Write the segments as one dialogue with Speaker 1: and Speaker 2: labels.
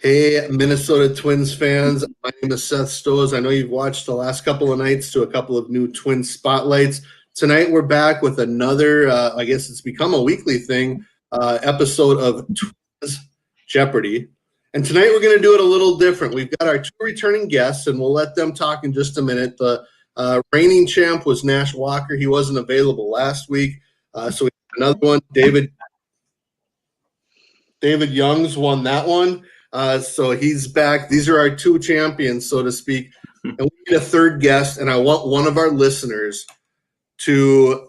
Speaker 1: Hey, Minnesota Twins fans. My name is Seth Stoes. I know you've watched the last couple of nights to a couple of new Twins spotlights. Tonight, we're back with another, I guess it's become a weekly thing, episode of Twins Jeopardy. And tonight, we're going to do it a little different. We've got our two returning guests, and we'll let them talk in just a minute. The reigning champ was Nash Walker. He wasn't available last week. So we have another one. David Youngs won that one. So he's back. These are our two champions, so to speak. And we need a third guest, and I want one of our listeners to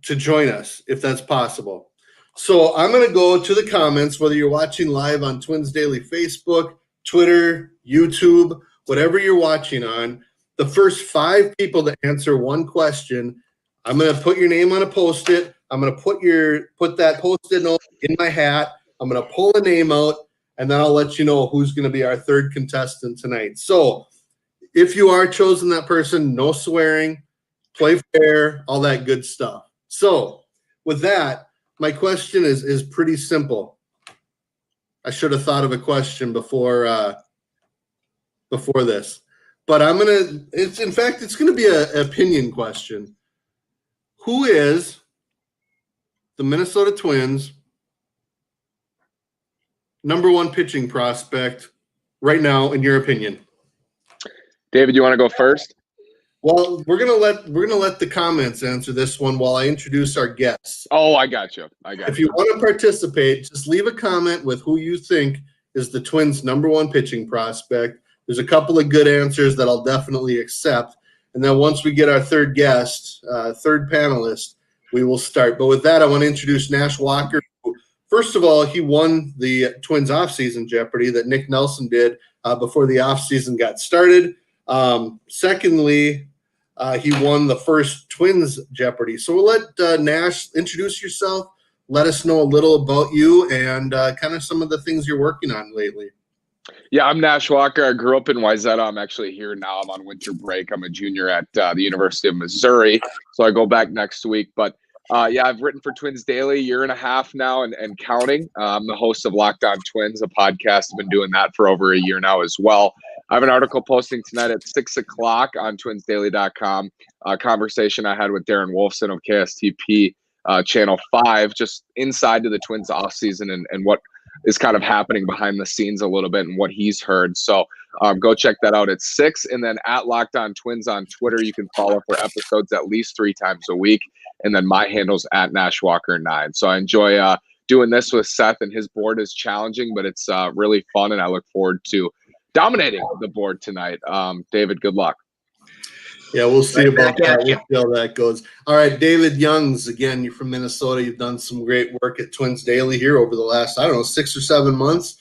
Speaker 1: join us, if that's possible. So I'm going to go to the comments, whether you're watching live on Twins Daily Facebook, Twitter, YouTube, whatever you're watching on. The first 5 people to answer one question, I'm going to put your name on a Post-it. I'm going to put that Post-it note in my hat. I'm going to pull a name out, and then I'll let you know who's going to be our third contestant tonight. So if you are chosen that person, no swearing, play fair, all that good stuff. So with that, my question is pretty simple. I should have thought of a question before this. But it's going to be an opinion question. Who is the Minnesota Twins' number one pitching prospect right now, in your opinion?
Speaker 2: David, you want to go first?
Speaker 1: Well, we're gonna let the comments answer this one while I introduce our guests.
Speaker 2: Oh, I got you.
Speaker 1: If you want to participate, just leave a comment with who you think is the Twins' number one pitching prospect. There's a couple of good answers that I'll definitely accept. And then once we get our third guest, third panelist, we will start. But with that, I want to introduce Nash Walker. First of all, he won the Twins offseason Jeopardy that Nick Nelson did before the offseason got started. Secondly, he won the first Twins Jeopardy. So we'll let Nash introduce yourself, let us know a little about you, and kind of some of the things you're working on lately.
Speaker 2: Yeah, I'm Nash Walker. I grew up in Wayzata. I'm actually here now. I'm on winter break. I'm a junior at the University of Missouri, so I go back next week. But yeah, I've written for Twins Daily 1.5 years now and counting. I'm the host of Locked On Twins, a podcast. I've been doing that for over a year now as well. I have an article posting tonight at 6 o'clock on twinsdaily.com. A conversation I had with Darren Wolfson of KSTP Channel 5, just inside to the Twins offseason and what is kind of happening behind the scenes a little bit and what he's heard. So go check that out at 6. And then at Locked On Twins on Twitter, you can follow for episodes at least 3 times a week. And then my handle's at NashWalker9. So I enjoy doing this with Seth, and his board is challenging, but it's really fun, and I look forward to dominating the board tonight. David, good luck.
Speaker 1: Yeah, we'll see about that. We'll see how that goes. All right, David Youngs, again, you're from Minnesota. You've done some great work at Twins Daily here over the last, 6 or 7 months.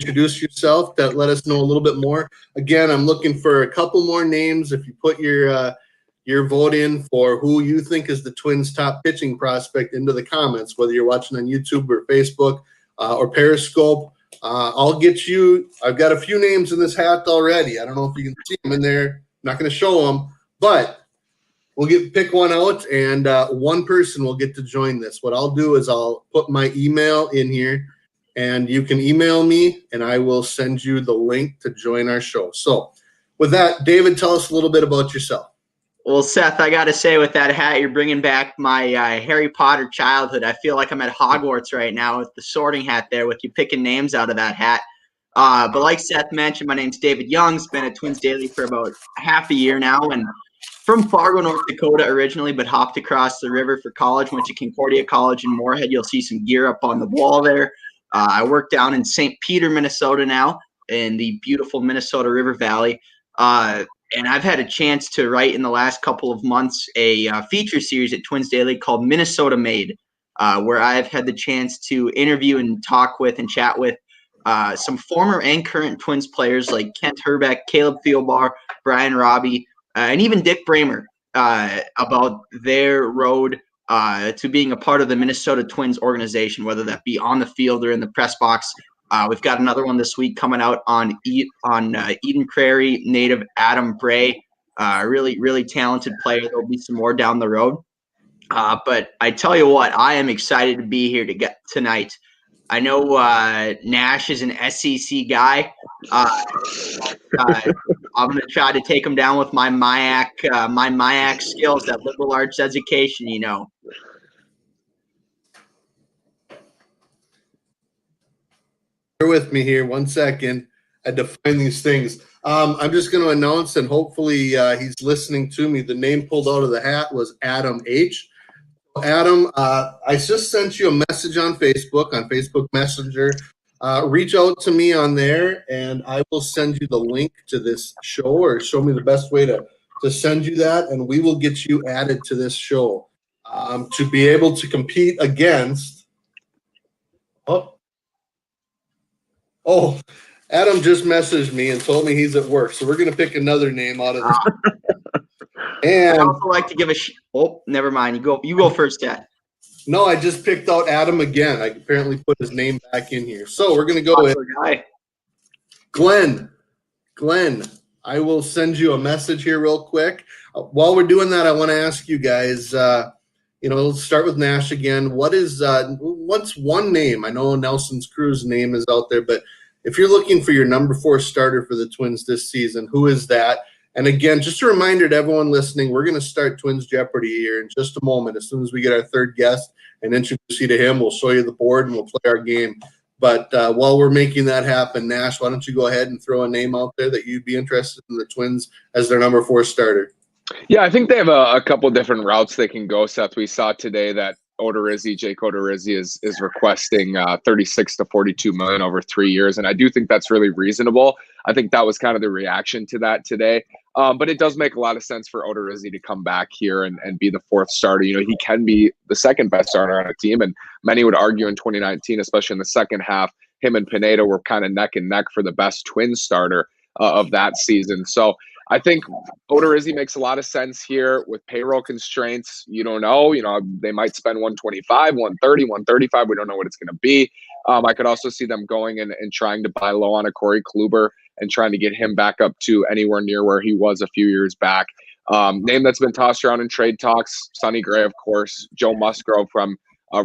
Speaker 1: Introduce yourself. Let us know a little bit more. Again, I'm looking for a couple more names. If you put your vote in for who you think is the Twins' top pitching prospect into the comments, whether you're watching on YouTube or Facebook or Periscope, I'll get you. I've got a few names in this hat already. I don't know if you can see them in there. I'm not going to show them, but we'll pick one out, and one person will get to join this. What I'll do is I'll put my email in here, and you can email me, and I will send you the link to join our show. So with that, David, tell us a little bit about yourself.
Speaker 3: Well, Seth, I got to say, with that hat, you're bringing back my Harry Potter childhood. I feel like I'm at Hogwarts right now with the sorting hat there, with you picking names out of that hat. But like Seth mentioned, my name's David Youngs. Been at Twins Daily for about half a year now, and from Fargo, North Dakota originally, but hopped across the river for college. Went to Concordia College in Moorhead. You'll see some gear up on the wall there. I work down in St. Peter, Minnesota now, in the beautiful Minnesota River Valley. And I've had a chance to write in the last couple of months a feature series at Twins Daily called Minnesota Made, where I've had the chance to interview and talk with and chat with some former and current Twins players like Kent Herbeck, Caleb Thielbar, Brian Robbie, and even Dick Bramer about their road to being a part of the Minnesota Twins organization, whether that be on the field or in the press box. We've got another one this week coming out on Eden Prairie native Adam Bray, really, really talented player. There'll be some more down the road. But I tell you what, I am excited to be here tonight I know Nash is an SEC guy. I'm going to try to take him down with my MIAC skills, that liberal arts education, you know.
Speaker 1: Bear with me here 1 second. I had to find these things. I'm just going to announce, and hopefully he's listening to me. The name pulled out of the hat was Adam H. Adam, I just sent you a message on Facebook Messenger. Reach out to me on there, and I will send you the link to this show, or show me the best way to send you that, and we will get you added to this show to be able to compete against. Oh, Adam just messaged me and told me he's at work, so we're going to pick another name out of this. And
Speaker 3: I also like to give oh, never mind. You go first, Dad.
Speaker 1: No, I just picked out Adam again. I apparently put his name back in here. So we're going to go with Glenn. Glenn, I will send you a message here real quick. While we're doing that, I want to ask you guys, let's start with Nash again. What's one name? I know Nelson's Crew's name is out there, but if you're looking for your number 4 starter for the Twins this season, who is that? And again, just a reminder to everyone listening, we're going to start Twins Jeopardy here in just a moment. As soon as we get our third guest and introduce you to him, we'll show you the board and we'll play our game. But while we're making that happen, Nash, why don't you go ahead and throw a name out there that you'd be interested in the Twins as their number 4 starter?
Speaker 2: Yeah, I think they have a couple different routes they can go, Seth. We saw today that Jake Odorizzi is requesting 36 to 42 million over 3 years, and I do think that's really reasonable. I think that was kind of the reaction to that today. But it does make a lot of sense for Odorizzi to come back here and be the 4th starter. You know, he can be the 2nd best starter on a team, and many would argue in 2019, especially in the second half, him and Pineda were kind of neck and neck for the best Twins starter of that season. So I think Odorizzi makes a lot of sense here with payroll constraints. You don't know, they might spend 125, 130, 135. We don't know what it's going to be. I could also see them going and trying to buy low on a Corey Kluber and trying to get him back up to anywhere near where he was a few years back. Name that's been tossed around in trade talks, Sonny Gray, of course, Joe Musgrove from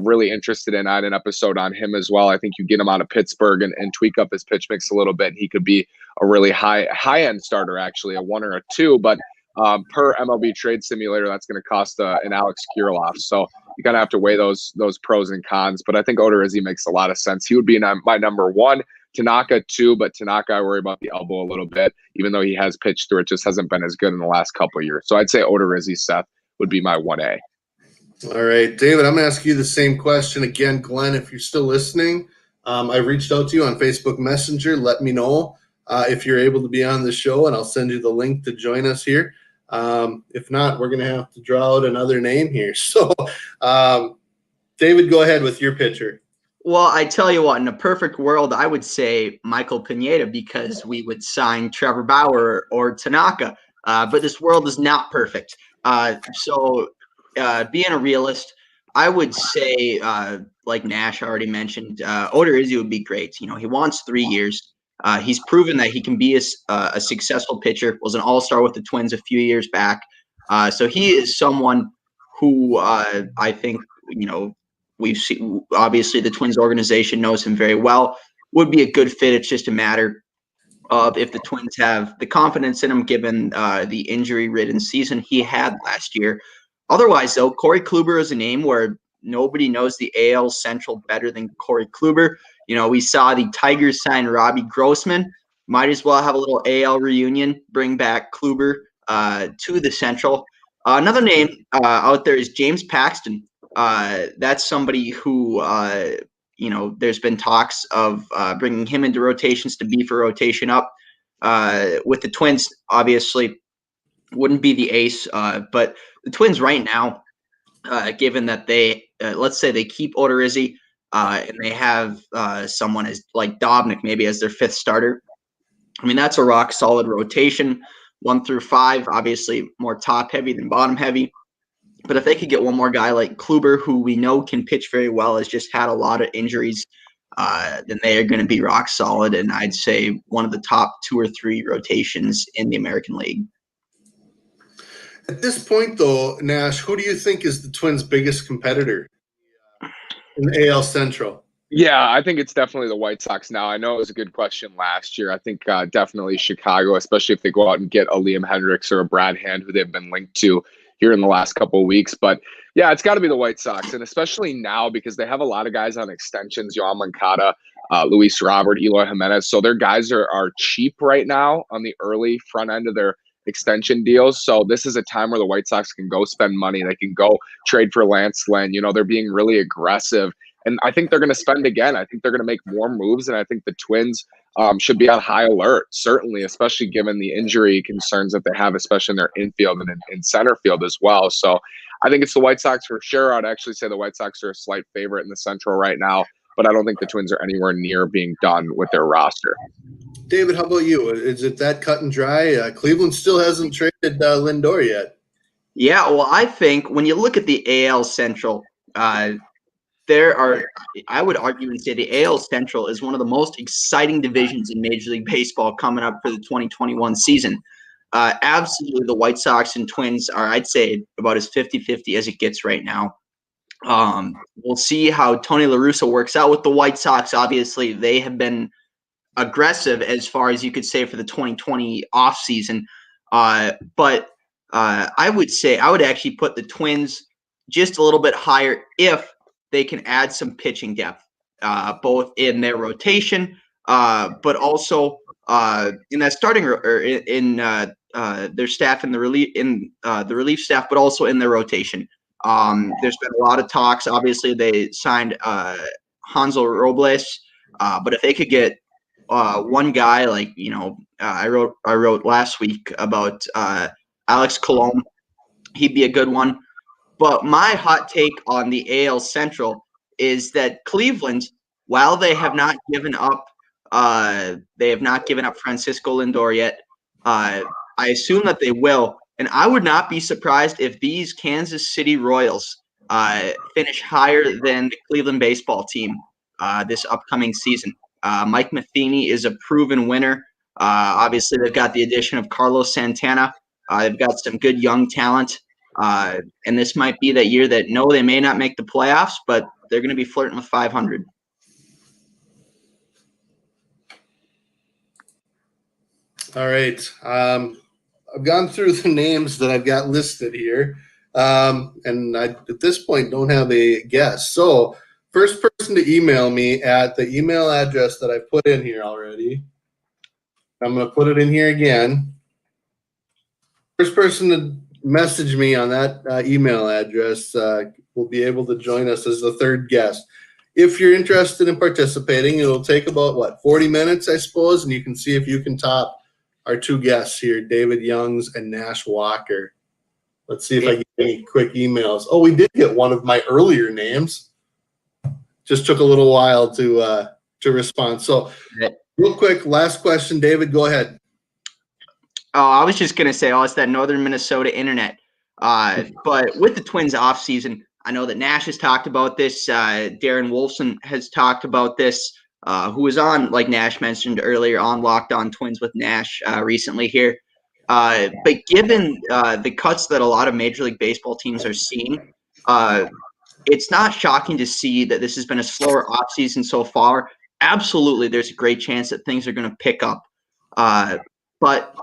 Speaker 2: really interested in. I had an episode on him as well. I think you get him out of Pittsburgh and tweak up his pitch mix a little bit. He could be a really high-end starter, actually, a 1 or a 2. But per MLB Trade Simulator, that's going to cost an Alex Kirilloff. So you kind of have to weigh those pros and cons. But I think Odorizzi makes a lot of sense. He would be my number 1. Tanaka 2, but Tanaka, I worry about the elbow a little bit. Even though he has pitched through, it just hasn't been as good in the last couple of years. So I'd say Odorizzi, Seth, would be my 1A.
Speaker 1: All right, David, I'm going to ask you the same question again. Glenn, if you're still listening, I reached out to you on Facebook Messenger. Let me know if you're able to be on the show, and I'll send you the link to join us here. If not, we're going to have to draw out another name here. So, David, go ahead with your pitcher.
Speaker 3: Well, I tell you what, in a perfect world, I would say Michael Pineda, because we would sign Trevor Bauer or Tanaka. But this world is not perfect. So being a realist, I would say, like Nash already mentioned, Odorizzi would be great. He wants 3 years. He's proven that he can be a successful pitcher, was an all-star with the Twins a few years back. So he is someone who I think, we've seen, obviously the Twins organization knows him very well, would be a good fit. It's just a matter of if the Twins have the confidence in him, given the injury-ridden season he had last year. Otherwise, though, Corey Kluber is a name where nobody knows the AL Central better than Corey Kluber. We saw the Tigers sign Robbie Grossman. Might as well have a little AL reunion, bring back Kluber to the Central. Another name out there is James Paxton. That's somebody who, there's been talks of bringing him into rotations to beef a rotation up. With the Twins, obviously, wouldn't be the ace, but the Twins right now, given that they, let's say they keep Odorizzi and they have someone as like Dobnik maybe as their 5th starter. I mean, that's a rock solid rotation, 1 through 5, obviously more top heavy than bottom heavy. But if they could get one more guy like Kluber, who we know can pitch very well, has just had a lot of injuries, then they are going to be rock solid. And I'd say one of the top 2 or 3 rotations in the American League.
Speaker 1: At this point, though, Nash, who do you think is the Twins' biggest competitor in the AL Central?
Speaker 2: Yeah, I think it's definitely the White Sox now. I know it was a good question last year. I think definitely Chicago, especially if they go out and get a Liam Hendricks or a Brad Hand, who they've been linked to here in the last couple of weeks. But yeah, it's got to be the White Sox, and especially now because they have a lot of guys on extensions, Yoan Moncada, Luis Robert, Eloy Jimenez. So their guys are cheap right now on the early front end of their extension deals. So this is a time where the White Sox can go spend money. They can go trade for Lance Lynn. They're being really aggressive. And I think they're going to spend again. I think they're going to make more moves. And I think the Twins should be on high alert, certainly, especially given the injury concerns that they have, especially in their infield and in center field as well. So I think it's the White Sox for sure. I'd actually say the White Sox are a slight favorite in the Central right now, but I don't think the Twins are anywhere near being done with their roster.
Speaker 1: David, how about you? Is it that cut and dry? Cleveland still hasn't traded Lindor yet.
Speaker 3: Yeah, well, I think when you look at the AL Central, I would argue and say the AL Central is one of the most exciting divisions in Major League Baseball coming up for the 2021 season. Absolutely, the White Sox and Twins are, I'd say, about as 50-50 as it gets right now. We'll see how Tony La Russa works out with the White Sox. Obviously, they have been aggressive as far as you could say for the 2020 offseason. But I would actually put the Twins just a little bit higher if they can add some pitching depth, both in their rotation, but also in that starting or in their staff in the relief staff, but also in their rotation. There's been a lot of talks. Obviously, they signed Hansel Robles, but if they could get one guy like I wrote last week about Alex Colomb, he'd be a good one. But my hot take on the AL Central is that Cleveland, while they have not given up Francisco Lindor yet. I assume that they will, and I would not be surprised if these Kansas City Royals finish higher than the Cleveland baseball team this upcoming season. Mike Matheny is a proven winner. Obviously, they've got the addition of Carlos Santana. They've got some good young talent. And this might be that year that, no, they may not make the playoffs, but they're going to be flirting with 500.
Speaker 1: All right. I've gone through the names that I've got listed here, and I, at this point, don't have a guess. So first person to email me at the email address that I put in here already. I'm going to put it in here again. First person to message me on that email address will be able to join us as the third guest. If you're interested in participating, it'll take about, 40 minutes, I suppose, and you can see if you can top our two guests here, David Youngs and Nash Walker. Let's see if I get any quick emails. Oh, we did get one of my earlier names. Just took a little while to respond. So real quick, last question. David, go ahead.
Speaker 3: Oh, I was just going to say, it's that northern Minnesota internet. But with the Twins offseason, I know that Nash has talked about this. Darren Wolfson has talked about this, who was on, like Nash mentioned earlier, on Locked On Twins with Nash recently here. But given the cuts that a lot of Major League Baseball teams are seeing, it's not shocking to see that this has been a slower offseason so far. Absolutely, there's a great chance that things are going to pick up. But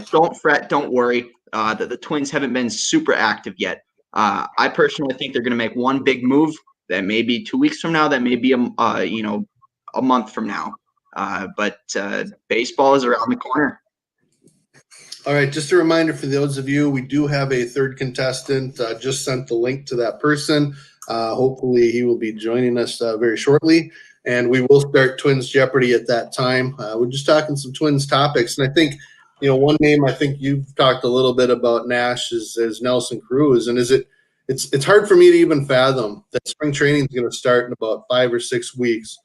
Speaker 3: don't fret, don't worry that the Twins haven't been super active yet. I personally think they're going to make one big move. That may be 2 weeks from now. That may be a month from now. But baseball is around the corner.
Speaker 1: All right, just a reminder for those of you, we do have a third contestant. Just sent the link to that person. Hopefully he will be joining us very shortly. And we will start Twins Jeopardy at that time. We're just talking some Twins topics. And I think, one name I think you've talked a little bit about, Nash, is Nelson Cruz. And it's hard for me to even fathom that spring training is going to start in about 5 or 6 weeks.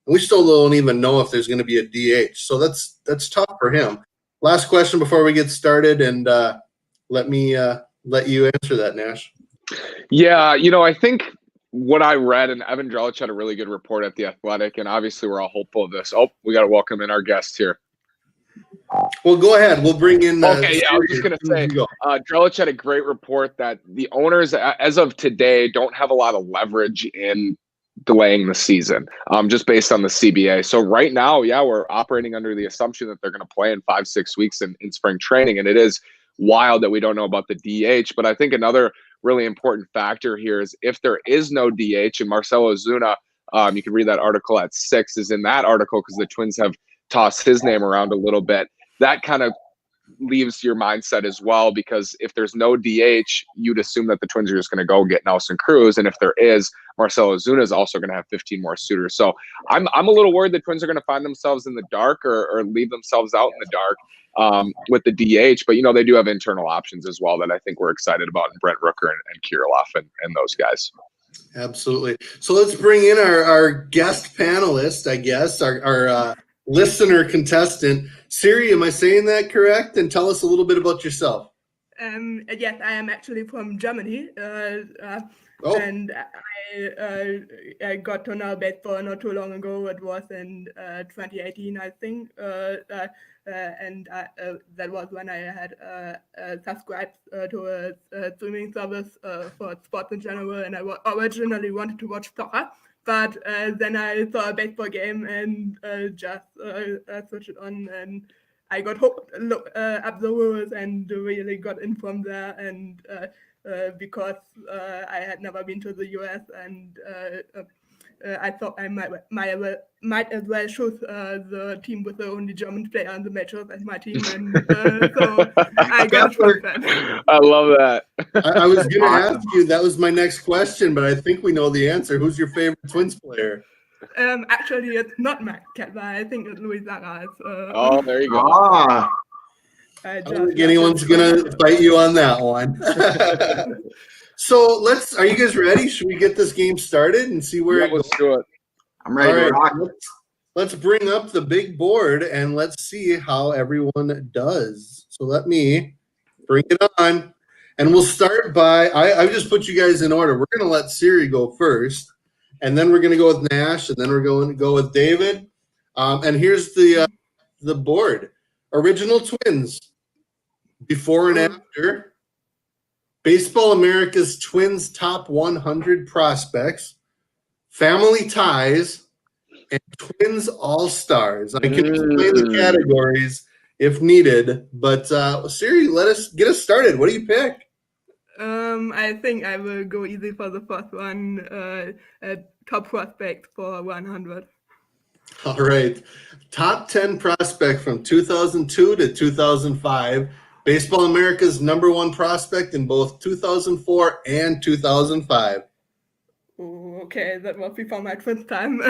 Speaker 1: And we still don't even know if there's going to be a DH. So that's tough for him. Last question before we get started, and let you answer that, Nash.
Speaker 2: Yeah, I think what I read, and Evan Drellich had a really good report at The Athletic, and obviously we're all hopeful of this. Oh, we got to welcome in our guest here.
Speaker 1: Well, go ahead. We'll bring in.
Speaker 2: Okay, yeah, I was just going to say, Drellich had a great report that the owners, as of today, don't have a lot of leverage in delaying the season, just based on the CBA. So right now, yeah, we're operating under the assumption that they're going to play in 5-6 weeks in spring training. And it is wild that we don't know about the DH. But I think another really important factor here is if there is no DH, and Marcelo Ozuna, you can read that article at 6, is in that article because the Twins have tossed his name around a little bit. That kind of leaves your mindset as well, because if there's no DH, you'd assume that the Twins are just going to go get Nelson Cruz, and if there is, Marcelo Ozuna is also going to have 15 more suitors. So I'm a little worried the Twins are going to find themselves in the dark or leave themselves out in the dark with the DH. But they do have internal options as well that I think we're excited about, in Brent Rooker and Kirilloff and those guys.
Speaker 1: Absolutely. So let's bring in our guest panelist, I guess, our listener contestant. Siri, am I saying that correct? And tell us a little bit about yourself.
Speaker 4: Yes, I am actually from Germany, and I got to know baseball not too long ago. It was in 2018, I think, and that was when I had subscribed to a streaming service for sports in general, and I originally wanted to watch soccer. But then I saw a baseball game and just switched it on, and I got hooked, up the rules, and really got in from there. And because I had never been to the US, and I thought I might as well choose the team with the only German player on the matches as my team, and so I got that.
Speaker 2: I love that.
Speaker 1: I was going to ask you, that was my next question, but I think we know the answer. Who's your favorite Twins player?
Speaker 4: Actually, it's not Matt Cat, but I think it's Luis Rivas.
Speaker 2: Oh, there you go.
Speaker 1: I don't think anyone's going to fight you on that one. So are you guys ready? Should we get this game started and see where it goes?
Speaker 2: Let's do it.
Speaker 3: I'm ready to rock.
Speaker 1: Let's bring up the big board and let's see how everyone does. So let me bring it on. And we'll start by, I just put you guys in order. We're going to let Siri go first, and then we're going to go with Nash, and then we're going to go with David. And here's the board. Original Twins, before and after. Baseball America's Twins Top 100 Prospects, Family Ties, and Twins All-Stars. I can explain the categories if needed, but Siri, get us started. What do you pick?
Speaker 4: I think I will go easy for the first one. Top prospect for 100.
Speaker 1: All right. Top 10 prospect from 2002 to 2005. Baseball America's #1 prospect in both 2004 and 2005.
Speaker 4: Oh, okay, that was before my Twins time.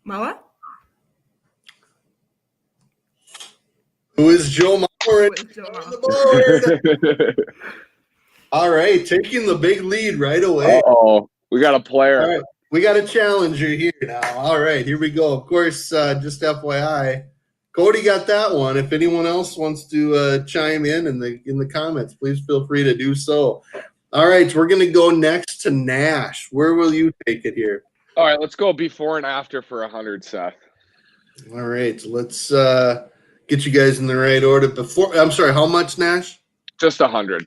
Speaker 4: Mauer?
Speaker 1: Who is Joe Mauer? On the board. All right, taking the big lead right away.
Speaker 2: Uh-oh, we got a player.
Speaker 1: All right. We got a challenger here now. All right, here we go. Of course, just FYI, Cody got that one. If anyone else wants to chime in the comments, please feel free to do so. All right, we're going to go next to Nash. Where will you take it here?
Speaker 2: All right, let's go before and after for 100, Seth.
Speaker 1: All right, let's get you guys in the right order. I'm sorry, how much, Nash?
Speaker 2: Just 100.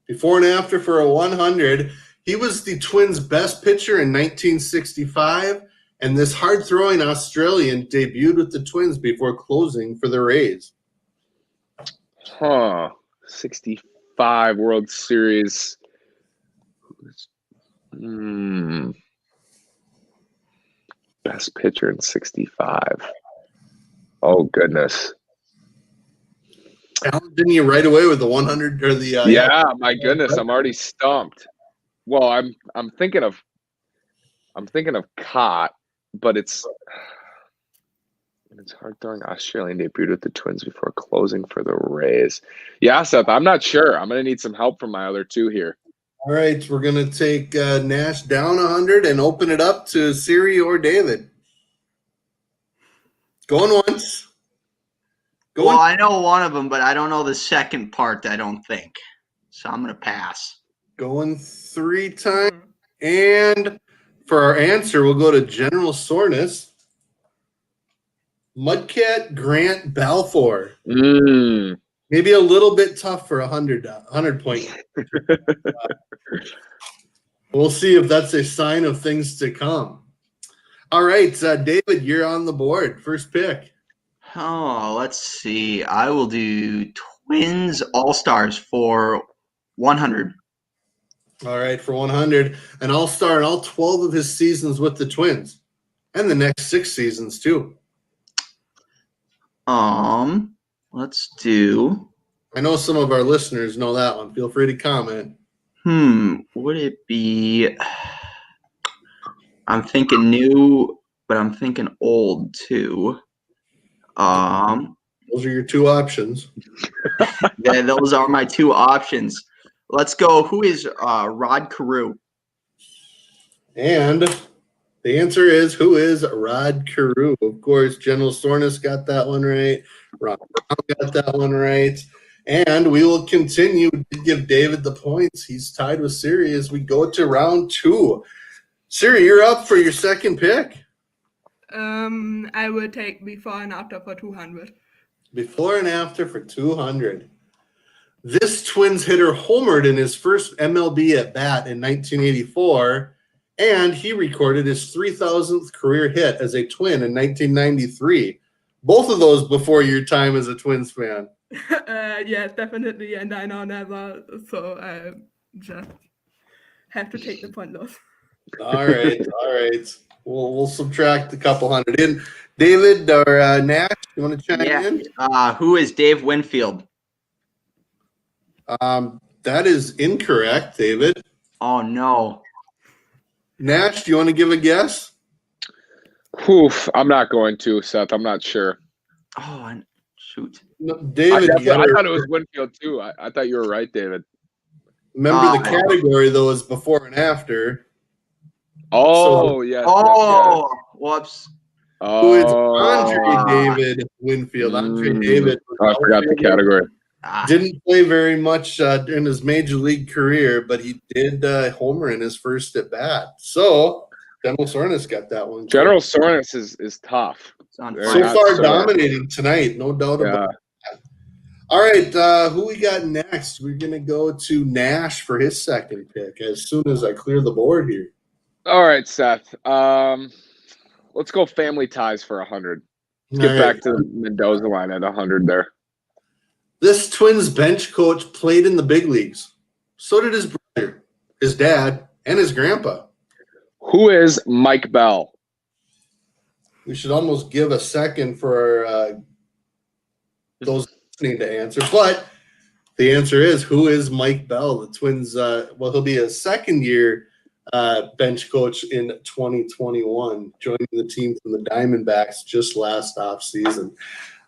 Speaker 1: Before and after for a 100. He was the Twins' best pitcher in 1965, and this hard-throwing Australian debuted with the Twins before closing for the Rays.
Speaker 2: 65 World Series. Best pitcher in 65. Oh, goodness.
Speaker 1: Allan, didn't you right away with the 100 or the?
Speaker 2: Yeah, my goodness, I'm already stumped. Well, I'm thinking of Cott, but it's hard throwing Australian debuted with the Twins before closing for the Rays. Yeah, Seth, I'm not sure. I'm gonna need some help from my other two here.
Speaker 1: All right, we're gonna take Nash down 100 and open it up to Siri or David. Going once.
Speaker 3: Well, I know one of them, but I don't know the second part, I don't think. So I'm going to pass.
Speaker 1: Going 3 times. And for our answer, we'll go to General Soreness. Mudcat Grant Balfour. Maybe a little bit tough for 100 point. We'll see if that's a sign of things to come. All right, David, you're on the board. First pick.
Speaker 3: Oh, let's see. I will do Twins All-Stars for 100.
Speaker 1: All right, for 100. An all-star in all 12 of his seasons with the Twins. And the next 6 seasons, too.
Speaker 3: Let's do.
Speaker 1: I know some of our listeners know that one. Feel free to comment.
Speaker 3: Would it be? I'm thinking new, but I'm thinking old too.
Speaker 1: Those are your 2 options.
Speaker 3: Yeah, those are my 2 options. Let's go. Who is Rod Carew?
Speaker 1: And the answer is, who is Rod Carew? Of course, General Soreness got that one right. Ron Brown got that one right. And we will continue to give David the points. He's tied with Siri as we go to round 2. Siri, you're up for your second pick.
Speaker 4: I will take before and after for 200.
Speaker 1: Before and after for 200. This Twins hitter homered in his first MLB at bat in 1984, and he recorded his 3,000th career hit as a Twin in 1993. Both of those before your time as a Twins fan.
Speaker 4: Yes, definitely, and I know never, so I just have to take the point loss.
Speaker 1: All right. We'll subtract a couple hundred in. David or Nash, you want to chime in?
Speaker 3: Who is Dave Winfield?
Speaker 1: That is incorrect, David.
Speaker 3: Oh no.
Speaker 1: Nash, do you want to give a guess?
Speaker 2: Oof, I'm not going to, Seth. I'm not sure.
Speaker 3: Oh, shoot.
Speaker 1: No, David,
Speaker 2: I thought it was Winfield too. I thought you were right, David.
Speaker 1: Remember the category though is before and after.
Speaker 2: Oh, yes.
Speaker 3: Oh, whoops.
Speaker 1: Who is Andre David Winfield? Andre David.
Speaker 2: Oh, I forgot the category.
Speaker 1: Didn't play very much in his major league career, but he did homer in his first at bat. So General Soreness got that one.
Speaker 2: General Soreness is tough.
Speaker 1: So far dominating tonight, no doubt about that. All right, who we got next? We're going to go to Nash for his second pick as soon as I clear the board here.
Speaker 2: All right, Seth. Let's go Family Ties for 100. Let's get back to the Mendoza line at 100 there.
Speaker 1: This Twins bench coach played in the big leagues. So did his brother, his dad, and his grandpa.
Speaker 2: Who is Mike Bell?
Speaker 1: We should almost give a second for those listening to answer. But the answer is, who is Mike Bell? The Twins, he'll be a second-year bench coach in 2021, joining the team from the Diamondbacks just last offseason.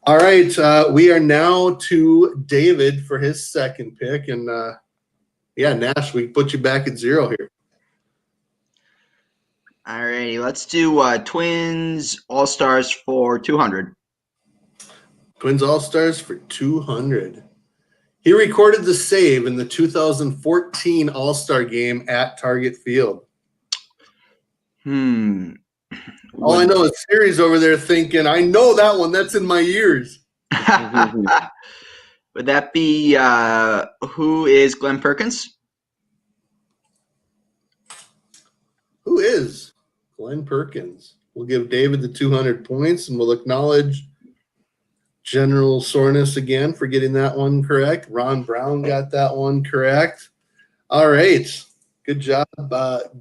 Speaker 1: All right, we are now to David for his second pick. And, Nash, we put you back at 0 here.
Speaker 3: All righty, let's do Twins All-Stars for 200.
Speaker 1: Twins All-Stars for 200. He recorded the save in the 2014 All-Star game at Target Field. All I know is Siri's over there thinking, I know that one. That's in my ears.
Speaker 3: Would that be who is Glenn Perkins?
Speaker 1: Who is Glenn Perkins? We'll give David the 200 points, and we'll acknowledge General Soreness again for getting that one correct. Ron Brown got that one correct. All right. Good job,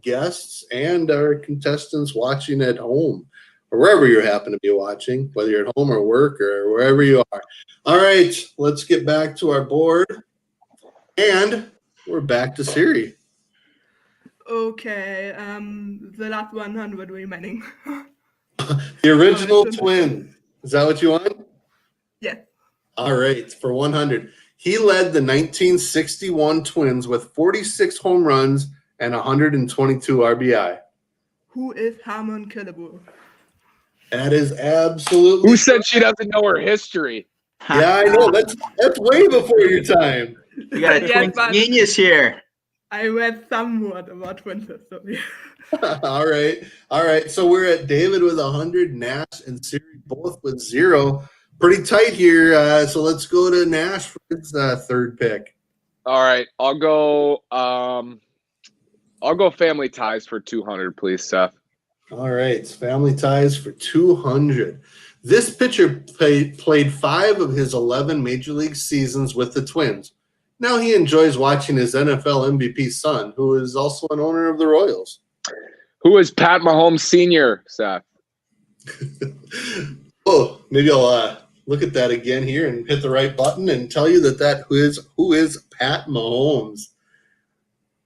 Speaker 1: guests and our contestants watching at home or wherever you happen to be watching, whether you're at home or work or wherever you are. All right, let's get back to our board. And we're back to Siri.
Speaker 4: Okay, the last 100 remaining.
Speaker 1: The original twin. Is that what you want?
Speaker 4: Yes.
Speaker 1: All right, for 100. He led the 1961 Twins with 46 home runs and 122 RBI.
Speaker 4: Who is Harmon Killebrew?
Speaker 1: That is absolutely.
Speaker 2: Who said she doesn't know her history?
Speaker 1: Yeah, I know. That's way before your time.
Speaker 3: You got a Twins genius here.
Speaker 4: I read somewhat about Twins history.
Speaker 1: All right. So we're at David with 100, Nash and Siri both with 0. Pretty tight here. So let's go to Nash for his third pick.
Speaker 2: All right, I'll go Family Ties for 200, please, Seth.
Speaker 1: All right, Family Ties for 200. This pitcher played 5 of his 11 major league seasons with the Twins. Now he enjoys watching his NFL MVP son, who is also an owner of the Royals.
Speaker 2: Who is Pat Mahomes Sr., Seth?
Speaker 1: Oh, maybe I'll look at that again here and hit the right button and tell you that who is Pat Mahomes.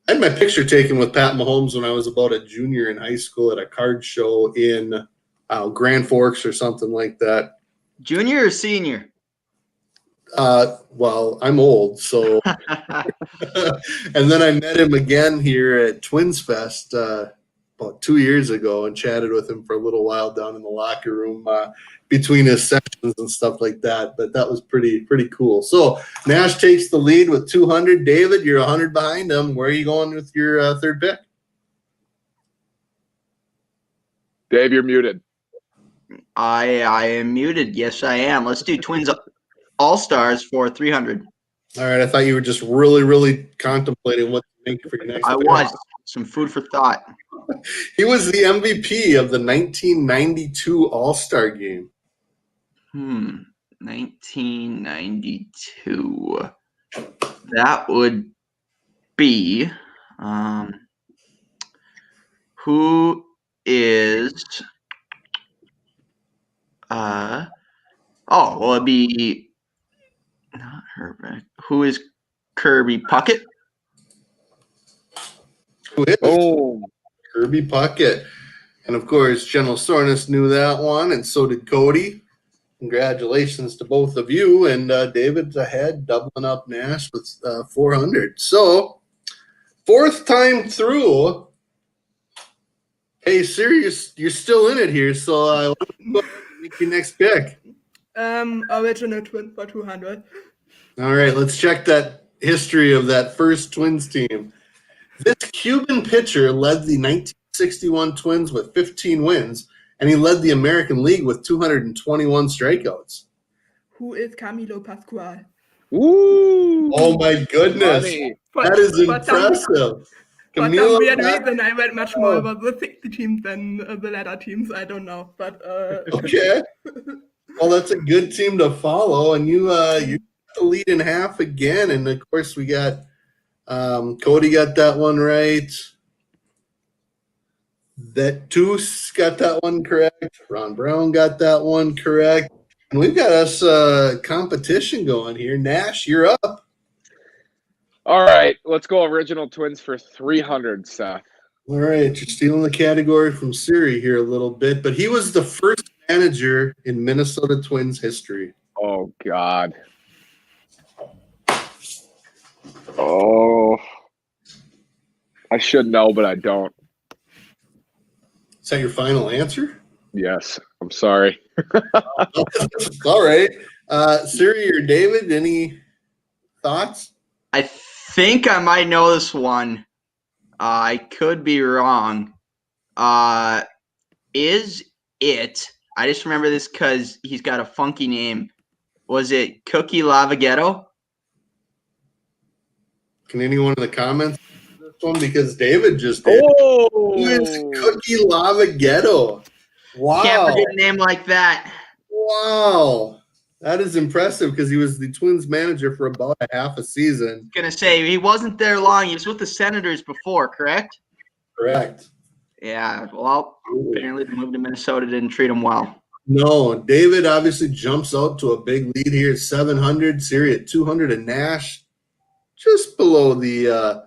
Speaker 1: I had my picture taken with Pat Mahomes when I was about a junior in high school at a card show in Grand Forks or something like that.
Speaker 3: Junior or senior?
Speaker 1: Well, I'm old, so. And then I met him again here at Twins Fest about 2 years ago and chatted with him for a little while down in the locker room between his sessions and stuff like that. But that was pretty cool. So Nash takes the lead with 200. David, you're 100 behind him. Where are you going with your third pick?
Speaker 2: Dave, you're muted.
Speaker 3: I am muted. Yes, I am. Let's do Twins All-Stars for 300.
Speaker 1: All right. I thought you were just really contemplating what to make for your next
Speaker 3: I
Speaker 1: pick.
Speaker 3: was. Some food for thought.
Speaker 1: He was the MVP of the 1992 All-Star game.
Speaker 3: 1992. That would be who is it'd be not Herbert. Who is Kirby Puckett?
Speaker 1: Who is
Speaker 2: Oh,
Speaker 1: Kirby Puckett? And of course, General Soreness knew that one, and so did Cody. Congratulations to both of you. And David's ahead, doubling up Nash with 400. So, fourth time through. Hey, Sirius, you're still in it here. So, I want to make your next pick.
Speaker 4: Original Twins for 200.
Speaker 1: All right, let's check that history of that first Twins team. This Cuban pitcher led the 1961 Twins with 15 wins, and he led the American League with 221 strikeouts.
Speaker 4: Who is Camilo Pascual?
Speaker 2: ooh.
Speaker 1: Oh, my goodness.
Speaker 2: Funny.
Speaker 1: That is impressive.
Speaker 4: For some
Speaker 1: Camilo
Speaker 4: weird
Speaker 1: Pascual.
Speaker 4: reason, I went much more about the 60 teams than the latter teams. I don't know, but
Speaker 1: Okay. Well, that's a good team to follow, and you got the lead in half again. And of course, we got Cody got that one right. That Toos got that one correct. Ron Brown got that one correct, and we've got us competition going here. Nash, you're up.
Speaker 2: All right, let's go Original Twins for 300, Seth.
Speaker 1: All right, you're stealing the category from Siri here a little bit, but he was the first manager in Minnesota Twins history.
Speaker 2: Oh, God. Oh. I should know, but I don't.
Speaker 1: Is that your final answer?
Speaker 2: Yes, I'm sorry.
Speaker 1: All right. Siri or David, any thoughts?
Speaker 3: I think I might know this one. I could be wrong. Is it? I just remember this because he's got a funky name. Was it Cookie Lavagetto?
Speaker 1: Can anyone in the comments answer this one? Because David just did.
Speaker 2: Oh,
Speaker 1: Who is Cookie Lavagetto? Wow.
Speaker 3: Can't forget a name like that.
Speaker 1: Wow. That is impressive because he was the Twins manager for about a half a season.
Speaker 3: Gonna say he wasn't there long. He was with the Senators before, correct?
Speaker 1: Correct.
Speaker 3: Yeah. Well, apparently the move to Minnesota didn't treat him well.
Speaker 1: No, David obviously jumps out to a big lead here at 700. Siri at 200, and Nash just below the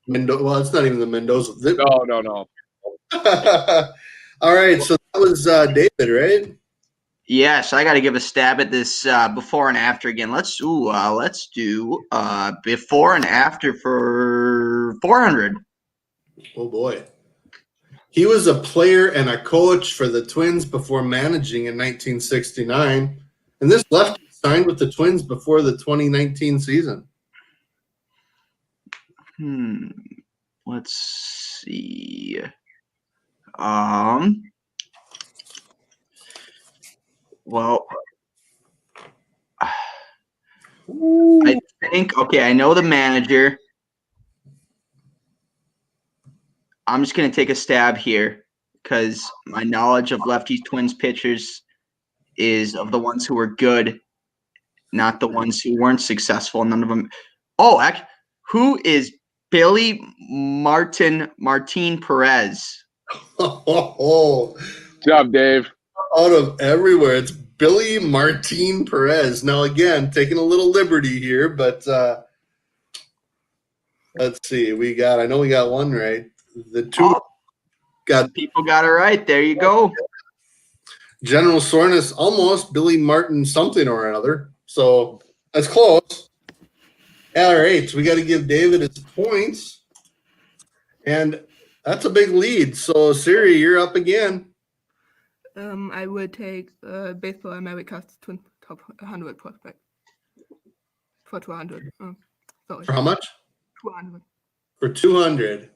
Speaker 1: Mendoza. Well, it's not even the Mendoza.
Speaker 2: No.
Speaker 1: All right, so that was David, right?
Speaker 3: Yes, I got to give a stab at this before and after again. Let's do before and after for 400.
Speaker 1: Oh boy. He was a player and a coach for the Twins before managing in 1969, and this lefty signed with the Twins before the 2019 season.
Speaker 3: Let's see. Well, I think, okay, I know the manager. I'm just going to take a stab here because my knowledge of Lefties Twins pitchers is of the ones who were good, not the ones who weren't successful. None of them. Oh, actually, who is Billy Martin Perez?
Speaker 1: Oh,
Speaker 2: Good job, Dave.
Speaker 1: out of everywhere. It's Billy Martin Perez. Now, again, taking a little liberty here, but let's see. I know we got one right. The two got
Speaker 3: people got it right. There you go.
Speaker 1: General soreness, almost Billy Martin something or another. So that's close. All right, so we got to give David his points, and that's a big lead. So Siri, you're up again.
Speaker 4: I would take Baseball America's top 100 prospect for 200. Sorry.
Speaker 1: For how much?
Speaker 4: 200.
Speaker 1: For 200.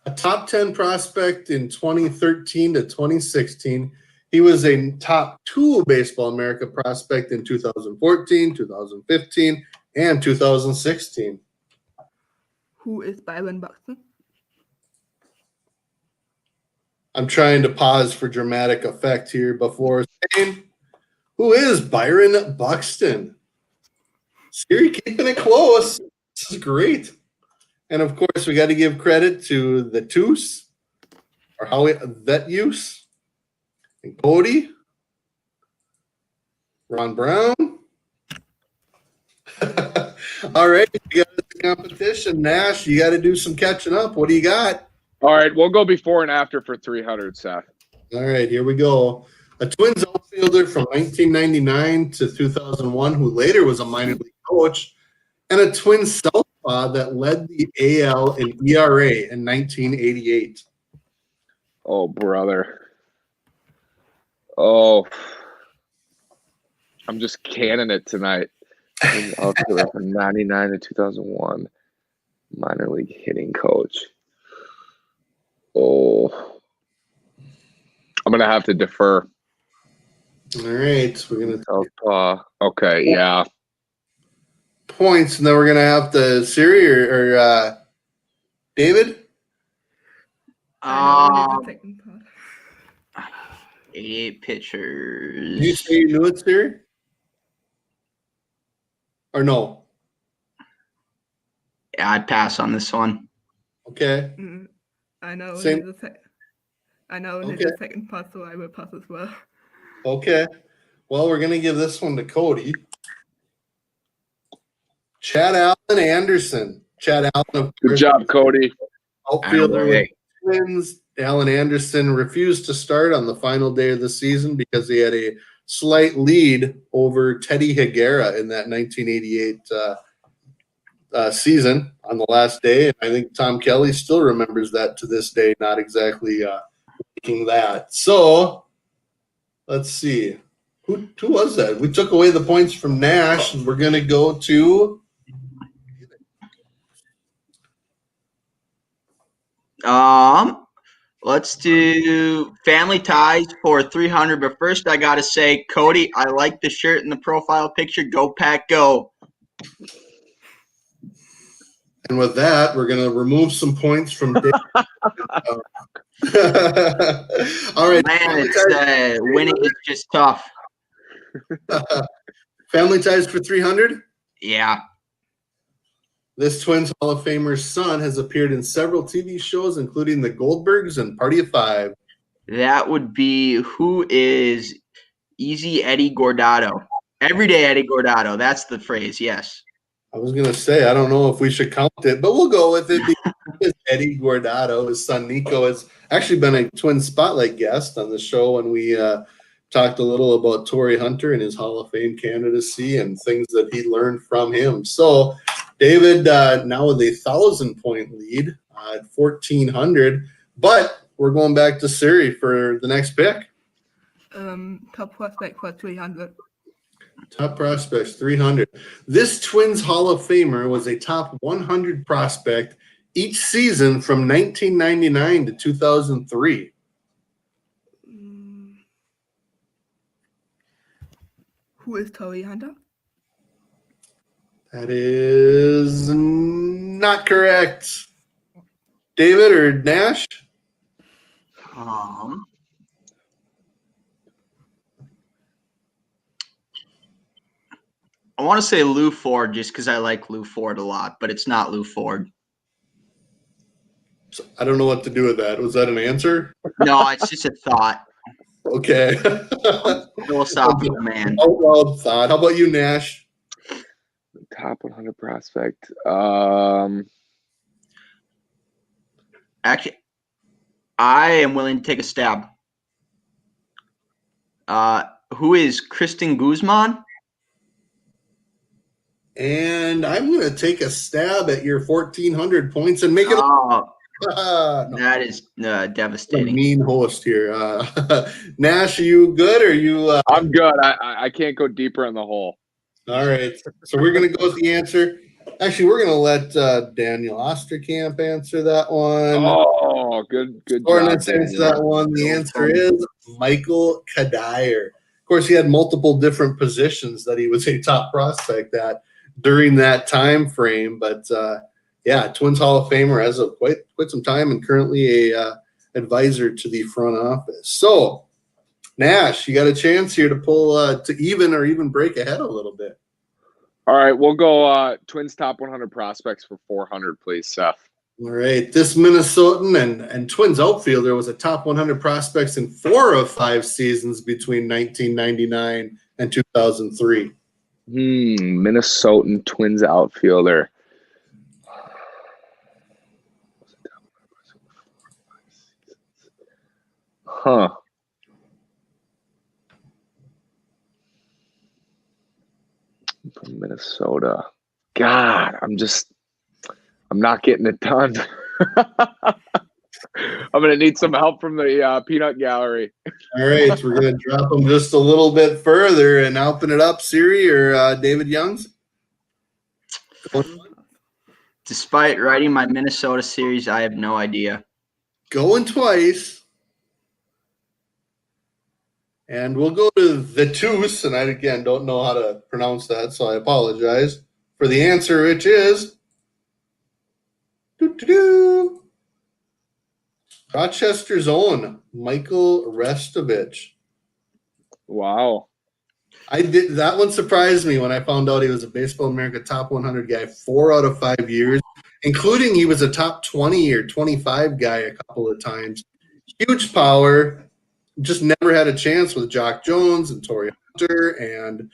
Speaker 1: A top 10 prospect in 2013 to 2016. He was a top 2 Baseball America prospect in 2014, 2015, and 2016.
Speaker 4: Who is Byron Buxton?
Speaker 1: I'm trying to pause for dramatic effect here before saying, who is Byron Buxton? Siri keeping it close. This is great. And of course, we got to give credit to the Toos, or that use, and Cody, Ron Brown. All right, we got the competition. Nash, you got to do some catching up. What do you got?
Speaker 2: All right, we'll go before and after for 300, Seth.
Speaker 1: All right, here we go. A Twins outfielder from 1999 to 2001, who later was a minor league coach, and a Twins southpaw that led the AL in ERA in 1988.
Speaker 2: Oh, brother. Oh, I'm just canning it tonight. Outfielder from 99 to 2001, minor league hitting coach. Oh, I'm going to have to defer.
Speaker 1: All right, we're going to
Speaker 2: Southpaw. Okay, yeah.
Speaker 1: Points, and then we're going to have to Siri or David?
Speaker 4: I know the second part.
Speaker 3: 88 pitchers.
Speaker 1: Did you say you knew it, Siri? Or no?
Speaker 3: Yeah, I'd pass on this one.
Speaker 1: Okay.
Speaker 4: I know
Speaker 1: Same.
Speaker 4: only the second part, so I will pass as well.
Speaker 1: Okay. Well, we're going to give this one to Cody. Chad Allan Anderson. Chad Allan, of course.
Speaker 2: Good job, Cody.
Speaker 1: Outfielder with the Twins. Allan Anderson refused to start on the final day of the season because he had a slight lead over Teddy Higuera in that 1988 season on the last day. And I think Tom Kelly still remembers that to this day, not exactly making that. So let's see. Who was that? We took away the points from Nash, and we're going to go to
Speaker 3: let's do Family Ties for 300. But first, I got to say, Cody, I like the shirt in the profile picture. Go, Pack, go.
Speaker 1: And with that, we're going to remove some points from Dave. All right.
Speaker 3: Man, it's winning is just tough.
Speaker 1: Family Ties for 300?
Speaker 3: Yeah.
Speaker 1: This Twins Hall of Famer's son has appeared in several TV shows, including The Goldbergs and Party of Five.
Speaker 3: That would be who is Easy Eddie Guardado. Everyday Eddie Guardado. That's the phrase, yes.
Speaker 1: I was going to say, I don't know if we should count it, but we'll go with it because Eddie Guardado, his son Nico, has actually been a Twin Spotlight guest on the show when we talked a little about Torrey Hunter and his Hall of Fame candidacy and things that he learned from him. So David now with a 1,000-point lead at 1,400, but we're going back to Siri for the next pick.
Speaker 4: Top prospect for 300.
Speaker 1: Top prospects, 300. This Twins Hall of Famer was a top 100 prospect each season from 1999 to 2003.
Speaker 4: Who is Torrey Hunter?
Speaker 1: That is not correct. David or Nash?
Speaker 3: I want to say Lou Ford just because I like Lou Ford a lot, but it's not Lou Ford.
Speaker 1: So I don't know what to do with that. Was that an answer?
Speaker 3: No, it's just a thought.
Speaker 1: Okay.
Speaker 3: Philosophical man.
Speaker 1: Wild thought. How about you, Nash?
Speaker 2: Top 100 prospect.
Speaker 3: Actually, I am willing to take a stab. Who is Kristen Guzman?
Speaker 1: And I'm going to take a stab at your 1,400 points and make it.
Speaker 3: Oh,
Speaker 1: No.
Speaker 3: that is
Speaker 1: A
Speaker 3: devastating.
Speaker 1: mean host here. Nash, are you good or you?
Speaker 2: I'm good. I can't go deeper in the hole.
Speaker 1: All right. So we're going to go with the answer. Actually, we're going to let Daniel Osterkamp answer that one.
Speaker 2: Oh, good
Speaker 1: Or
Speaker 2: job,
Speaker 1: let's answer
Speaker 2: Daniel.
Speaker 1: that one. The answer is Michael Kadire. Of course, he had multiple different positions that he was a top prospect at during that time frame. But yeah, Twins Hall of Famer as of quite some time and currently a advisor to the front office. So, Nash, you got a chance here to pull to even or even break ahead a little bit.
Speaker 2: All right, we'll go Twins top 100 prospects for 400, please, Seth.
Speaker 1: All right, this Minnesotan and Twins outfielder was a top 100 prospects in 4 of 5 seasons between 1999 and 2003.
Speaker 2: Minnesotan Twins outfielder. Huh. From Minnesota. God, I'm not getting it done. I'm going to need some help from the peanut gallery.
Speaker 1: All right, we're going to drop them just a little bit further and open it up. Siri or David Youngs?
Speaker 3: Despite writing my Minnesota series, I have no idea.
Speaker 1: Going twice. And we'll go to the Toos, and I, again, don't know how to pronounce that, so I apologize for the answer, which is Rochester's own Michael Restovich.
Speaker 2: Wow.
Speaker 1: That one surprised me when I found out he was a Baseball America top 100 guy 4 out of 5 years, including he was a top 20 or 25 guy a couple of times. Huge power, just never had a chance with Jock Jones and Torrey Hunter and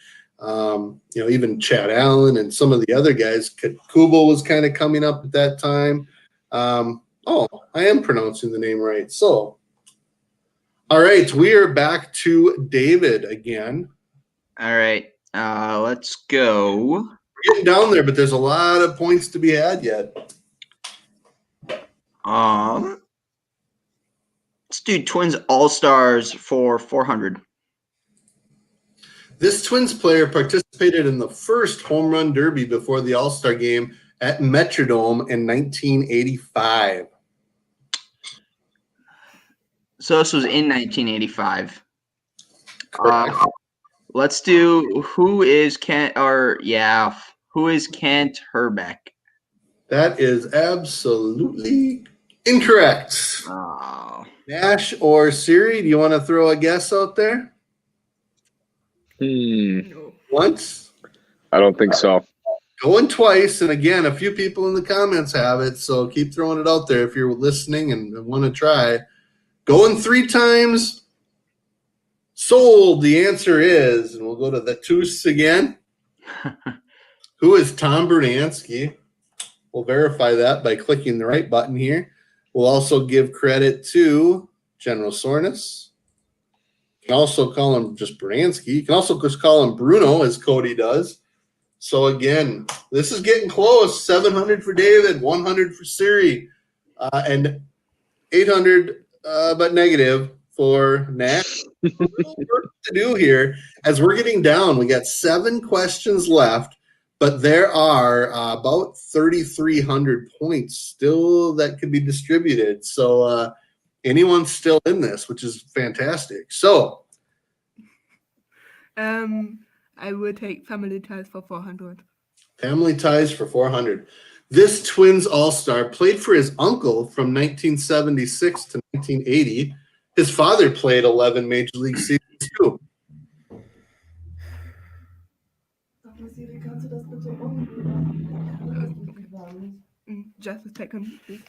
Speaker 1: even Chad Allan and some of the other guys. Kubel was kind of coming up at that time. I am pronouncing the name right. So, all right, we are back to David again.
Speaker 3: All right, let's go.
Speaker 1: We're getting down there, but there's a lot of points to be had yet.
Speaker 3: Let's do Twins All-Stars for 400.
Speaker 1: This Twins player participated in the first home run derby before the All-Star game at Metrodome in 1985.
Speaker 3: So this was in 1985.
Speaker 1: Correct.
Speaker 3: Let's do who is Kent Herbeck?
Speaker 1: That is absolutely incorrect.
Speaker 3: Oh.
Speaker 1: Nash or Siri, do you want to throw a guess out there?
Speaker 4: No.
Speaker 1: Once?
Speaker 2: I don't think so.
Speaker 1: Going twice, and again, a few people in the comments have it, so keep throwing it out there if you're listening and want to try. Going 3 times, sold. The answer is, and we'll go to the Toos again. Who is Tom Bernansky? We'll verify that by clicking the right button here. We'll also give credit to General Sornes. You can also call him just Bernansky. You can also just call him Bruno, as Cody does. So, again, this is getting close. 700 for David, 100 for Siri, and 800 but negative for Nat. Little work to do here. As we're getting down, we got 7 questions left, but there are about 3,300 points still that could be distributed. So anyone's still in this, which is fantastic. So
Speaker 4: I would take Family Ties for 400.
Speaker 1: Family ties for 400. This Twins All-Star played for his uncle from 1976 to 1980. His father played 11 Major League seasons too.
Speaker 4: Just a second, please.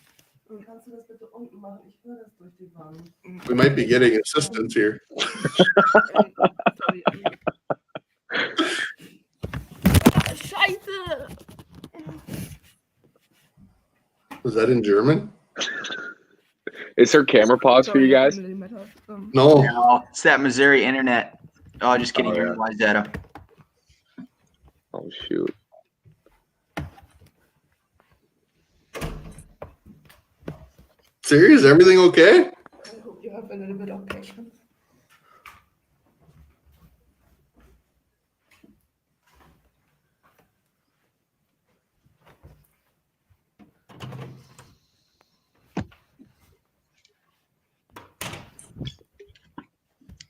Speaker 1: We might be getting assistance here.
Speaker 4: Sorry. Scheiße!
Speaker 1: Was that in German?
Speaker 2: Is her camera paused for you guys?
Speaker 1: No.
Speaker 3: No, it's that Missouri internet. Oh, just kidding.
Speaker 2: Oh,
Speaker 3: You're
Speaker 2: yeah.
Speaker 3: in Wayzata.
Speaker 2: Oh, shoot.
Speaker 1: Serious? Everything okay?
Speaker 4: I hope you have a little bit of patience.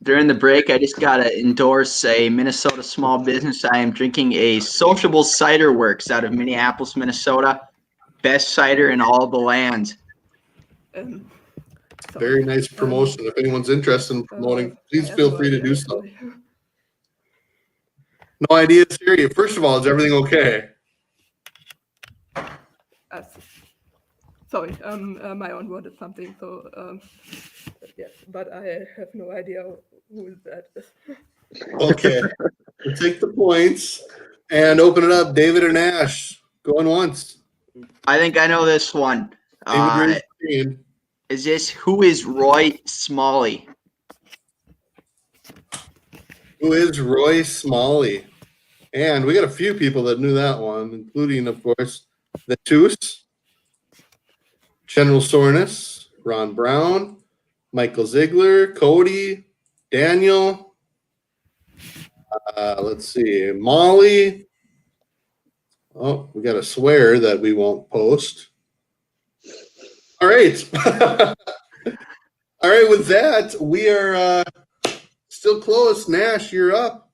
Speaker 3: During the break, I just got to endorse a Minnesota small business. I am drinking a Sociable Cider Works out of Minneapolis, Minnesota. Best cider in all the land.
Speaker 1: Very nice promotion. If anyone's interested in promoting, please feel free to do so. No idea, Siri. First of all, is everything okay?
Speaker 4: Sorry, my own word is something, so yes, but I have no idea who that is.
Speaker 1: Okay. We'll take the points and open it up. David or Nash? Going once.
Speaker 3: I think I know this one.
Speaker 1: David raised his hand.
Speaker 3: Is this who is Roy Smalley?
Speaker 1: Who is Roy Smalley? And we got a few people that knew that one, including, of course, the Toos, General Soreness, Ron Brown, Michael Ziegler, Cody, Daniel. Let's see, Molly. Oh, we got to swear that we won't post. All right. All right, with that, we are still close. Nash, you're up.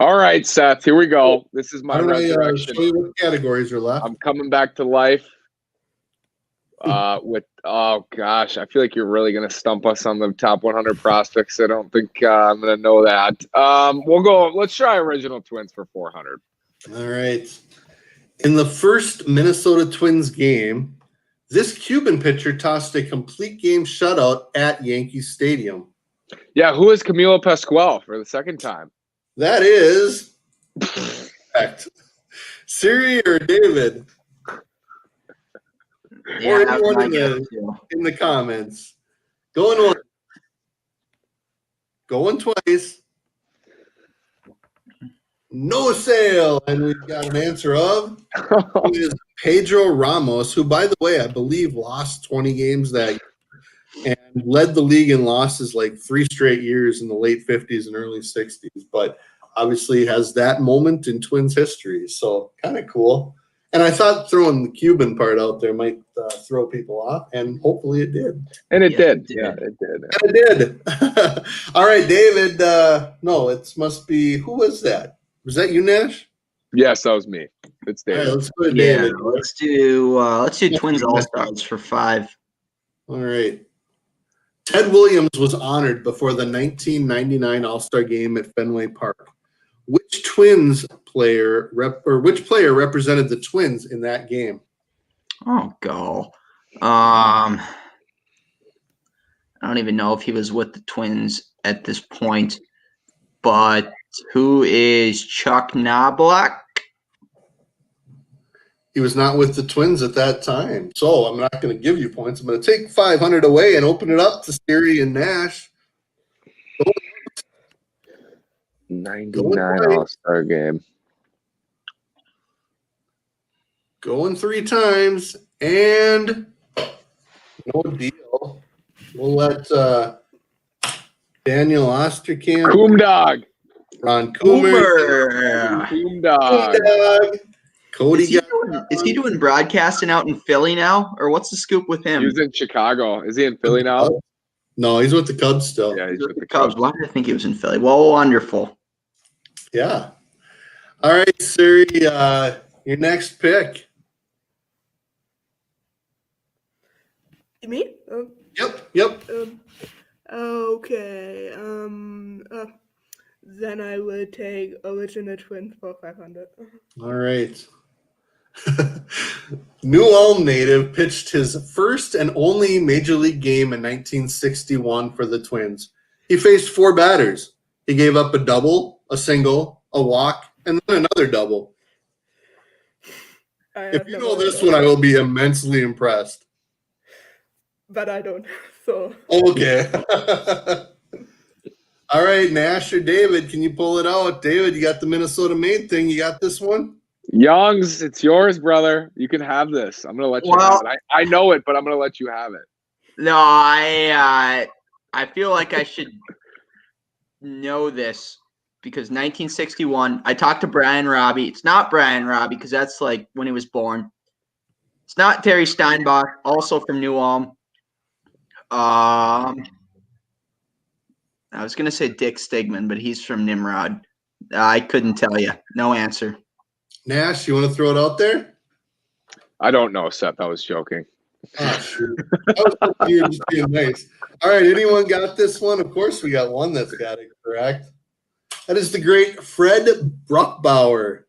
Speaker 2: All right, Seth, here we go. This is my
Speaker 1: All right,
Speaker 2: resurrection.
Speaker 1: show you what categories are left.
Speaker 2: I'm coming back to life with, oh gosh, I feel like you're really going to stump us on the top 100 prospects. I don't think I'm going to know that. We'll go, let's try original Twins for 400.
Speaker 1: All right. In the first Minnesota Twins game, this Cuban pitcher tossed a complete game shutout at Yankee Stadium.
Speaker 2: Yeah, who is Camilo Pascual for the second time?
Speaker 1: That is correct. Siri or David?
Speaker 3: Yeah,
Speaker 1: Or
Speaker 3: that was
Speaker 1: anyone
Speaker 3: my
Speaker 1: in
Speaker 3: guess,
Speaker 1: the,
Speaker 3: too.
Speaker 1: in the comments. Going once. Going twice. No sale. And we've got an answer of who is Pedro Ramos, who, by the way, I believe lost 20 games that year and led the league in losses like 3 straight years in the late 50s and early 60s, but obviously has that moment in Twins history. So kind of cool. And I thought throwing the Cuban part out there might throw people off, and hopefully it did.
Speaker 2: And it
Speaker 3: Yes,
Speaker 2: did.
Speaker 3: it did.
Speaker 2: Yeah, it did.
Speaker 1: And it did. All right, David. No, it must be, who was that? Was that you, Nash?
Speaker 2: Yes, that was me. It's
Speaker 1: All right,
Speaker 2: David.
Speaker 1: let's go to
Speaker 3: Yeah,
Speaker 1: David.
Speaker 3: let's do Twins All Stars for 5.
Speaker 1: All right. Ted Williams was honored before the 1999 All-Star Game at Fenway Park. Which Twins player which player represented the Twins in that game?
Speaker 3: Oh, go. I don't even know if he was with the Twins at this point, but who is Chuck Knobloch?
Speaker 1: He was not with the Twins at that time. So I'm not going to give you points. I'm going to take 500 away and open it up to Siri and Nash.
Speaker 2: 99 All-Star game.
Speaker 1: Going 3 times, and no deal. We'll let Daniel Osterkamp,
Speaker 2: Coomdog.
Speaker 1: Ron Coomer,
Speaker 2: Coomdog.
Speaker 1: Cody.
Speaker 3: Is he doing broadcasting out in Philly now, or what's the scoop with him?
Speaker 2: He was in Chicago. Is he in Philly now?
Speaker 1: No, he's with the Cubs still.
Speaker 2: Yeah, he's with the
Speaker 3: Cubs.
Speaker 2: Cubs.
Speaker 3: Why did I think he was in Philly? Well, wonderful.
Speaker 1: Yeah. All right, Siri, your next pick.
Speaker 4: Me?
Speaker 1: Yep.
Speaker 4: Okay. Then I will take Original Twins for 500.
Speaker 1: All right. New Ulm native pitched his first and only major league game in 1961 for the Twins. He faced 4 batters. He gave up a double, a single, a walk, and then another double. If you know this one, I will be immensely impressed.
Speaker 4: But I don't. So.
Speaker 1: Okay. All right, Nash or David, can you pull it out? David, you got the Minnesota Made thing. You got this one?
Speaker 2: Youngs, it's yours, brother. You can have this. I'm gonna let you have it. I know it, but I'm gonna let you have it.
Speaker 3: No, I feel like I should know this because 1961. I talked to Brian Robbie. It's not Brian Robbie because that's like when he was born. It's not Terry Steinbach, also from New Ulm. I was gonna say Dick Stigman, but he's from Nimrod. I couldn't tell you. No answer.
Speaker 1: Nash, you want to throw it out there?
Speaker 2: I don't know, Seth. I was joking.
Speaker 1: Oh, shoot. You were just being nice. All right, anyone got this one? Of course we got one that's got it correct. That is the great Fred Bruckbauer.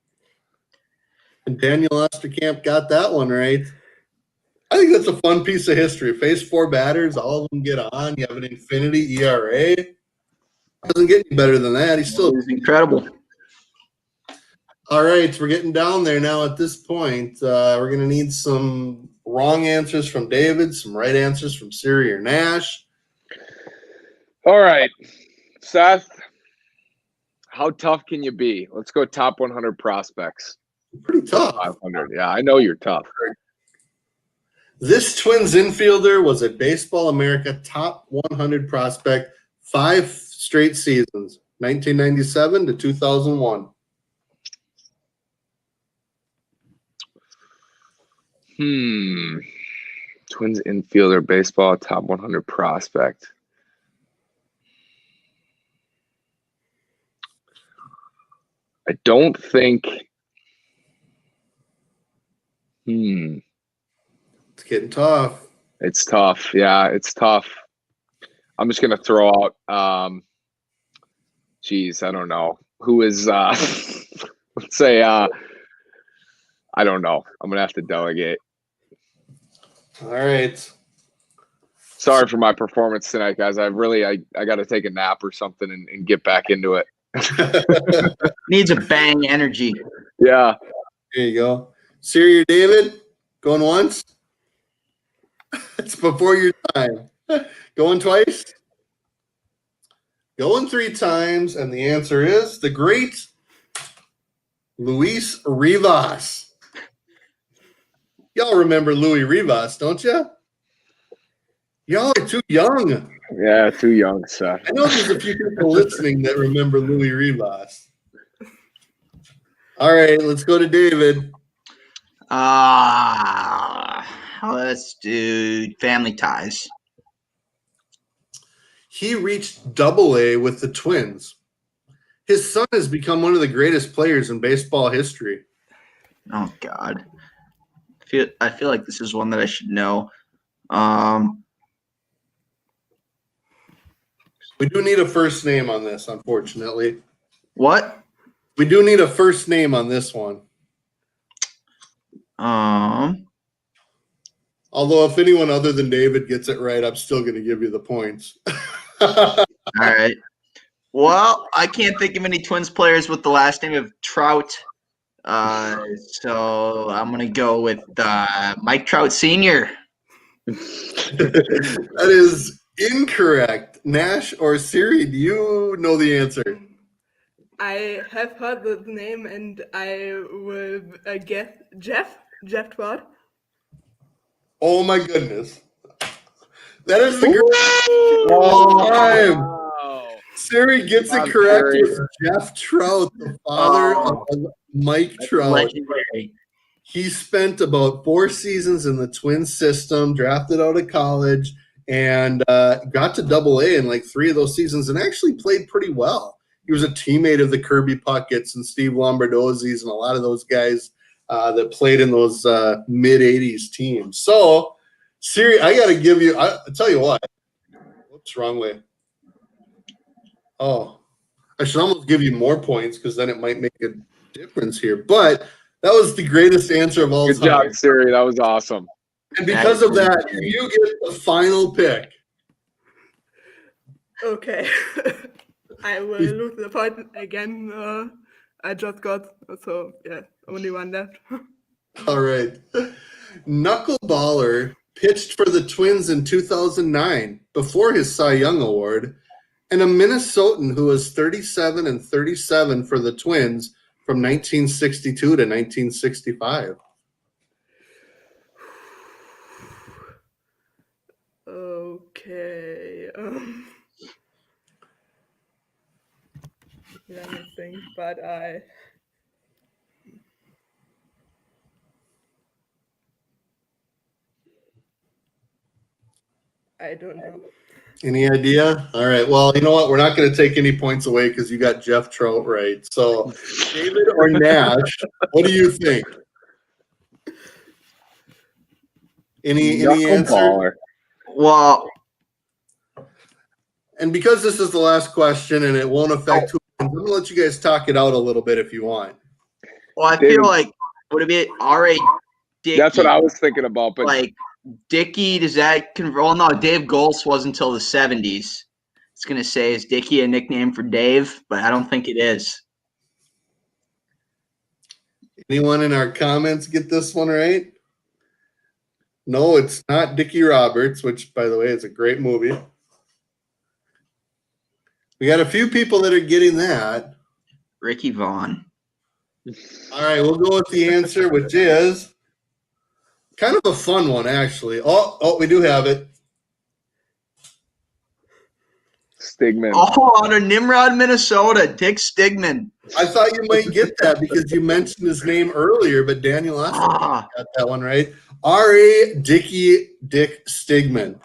Speaker 1: And Daniel Osterkamp got that one right. I think that's a fun piece of history. Face 4 batters, all of them get on. You have an infinity ERA. Doesn't get any better than that. He's still
Speaker 3: incredible.
Speaker 1: All right, we're getting down there now at this point. We're going to need some wrong answers from David, some right answers from Siri or Nash.
Speaker 2: All right, Seth, how tough can you be? Let's go top 100 prospects.
Speaker 1: Pretty tough.
Speaker 2: 500. Yeah, I know you're tough.
Speaker 1: This Twins infielder was a Baseball America top 100 prospect 5 straight seasons, 1997 to 2001.
Speaker 2: Twins infielder, baseball, top 100 prospect. I don't think.
Speaker 1: It's getting tough.
Speaker 2: It's tough. Yeah, it's tough. I'm just gonna throw out. I don't know who is. Let's say. I don't know. I'm gonna have to delegate.
Speaker 1: All right.
Speaker 2: Sorry for my performance tonight, guys. I got to take a nap or something and get back into it.
Speaker 3: Needs a bang energy.
Speaker 2: Yeah.
Speaker 1: There you go. Siri or David, going once? It's before your time. Going twice? Going 3 times, and the answer is the great Luis Rivas. Y'all remember Luis Rivas, don't you? Y'all are too young.
Speaker 2: Yeah, too young, Seth.
Speaker 1: I know there's a few people listening that remember Luis Rivas. All right, let's go to David.
Speaker 3: Let's do Family Ties.
Speaker 1: He reached Double-A with the Twins. His son has become one of the greatest players in baseball history.
Speaker 3: Oh God, I feel like this is one that I should know.
Speaker 1: We do need a first name on this, unfortunately.
Speaker 3: What?
Speaker 1: We do need a first name on this one. Although if anyone other than David gets it right, I'm still going to give you the points.
Speaker 3: All right. Well, I can't think of any Twins players with the last name of Trout. So I'm going to go with Mike Trout Sr.
Speaker 1: That is incorrect. Nash or Siri, do you know the answer?
Speaker 4: I have heard the name, and I will guess Jeff Trout.
Speaker 1: Oh my goodness. That is the greatest all time.
Speaker 2: Wow.
Speaker 1: Siri gets it correct with Jeff Trout, the father of Mike Trout.
Speaker 3: Legendary.
Speaker 1: He spent about 4 seasons in the Twins system, drafted out of college, and got to Double-A in like 3 of those seasons and actually played pretty well. he was a teammate of the Kirby Puckett's and Steve Lombardozzi's and a lot of those guys that played in those mid-'80s teams. So, Siri, I got to give you – I'll tell you what. Whoops, wrong way. Oh, I should almost give you more points because then it might make a difference here. But that was the greatest answer of all
Speaker 2: Good
Speaker 1: time.
Speaker 2: job, Siri. That was awesome.
Speaker 1: And because of that, you get the final pick.
Speaker 4: Okay. I will lose the point again. I just got, so yeah, only one left.
Speaker 1: All right. Knuckleballer pitched for the Twins in 2009 before his Cy Young Award, and a Minnesotan who was 37 and 37 for the Twins from 1962 to 1965.
Speaker 4: Okay. Let me think, but I don't know.
Speaker 1: Any idea? All right. Well, you know what? We're not going to take any points away because you got Jeff Trout right. So, David or Nash, what do you think? Any answer?
Speaker 3: Well,
Speaker 1: and because this is the last question and it won't affect who, I'm going to let you guys talk it out a little bit if you want.
Speaker 3: Well, I feel like would it be R.A. Dickey?
Speaker 2: That's what I was thinking about. But
Speaker 3: like Dickey, does that control? No, Dave Goltz was until the 70s. It's gonna say, is Dickey a nickname for Dave? But I don't think it is.
Speaker 1: Anyone in our comments get this one right? No, it's not Dickie Roberts, which, by the way, is a great movie. We got a few people that are getting that.
Speaker 3: Ricky Vaughn.
Speaker 1: All right, we'll go with the answer, which is kind of a fun one, actually. Oh, we do have it.
Speaker 2: Stigman.
Speaker 3: Oh, out of Nimrod, Minnesota, Dick Stigman.
Speaker 1: I thought you might get that because you mentioned his name earlier, but Daniel got that one right. R.A. Dickey Dick Stigman.